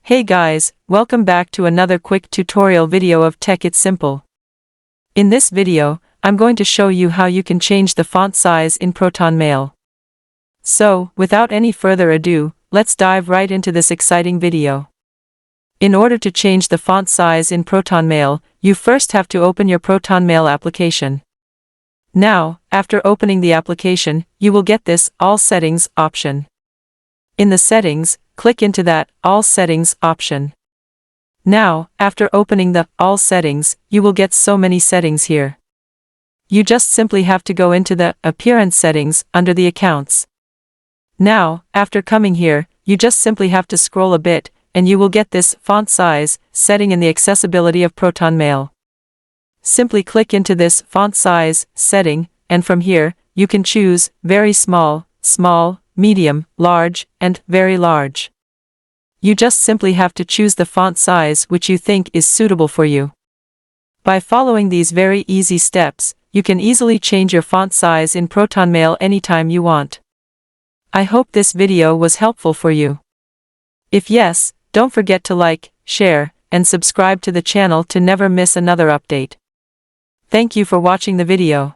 Hey guys, welcome back to another quick tutorial video of Tech It's Simple. In this video, I'm going to show you how you can change the font size in Proton Mail. So, without any further ado, let's dive right into this exciting video. In order to change the font size in Proton Mail, you first have to open your Proton Mail application. Now, after opening the application, you will get this All Settings option. In the settings, click into that All Settings option. Now, after opening the All Settings, you will get so many settings here. You just simply have to go into the Appearance settings under the Accounts. Now, after coming here, you just simply have to scroll a bit, and you will get this Font Size setting in the Accessibility of Proton Mail. Simply click into this Font Size setting, and from here, you can choose Very Small, Small, Medium, Large, and Very Large. You just simply have to choose the font size which you think is suitable for you. By following these very easy steps, you can easily change your font size in Proton Mail anytime you want. I hope this video was helpful for you. If yes, don't forget to like, share, and subscribe to the channel to never miss another update. Thank you for watching the video.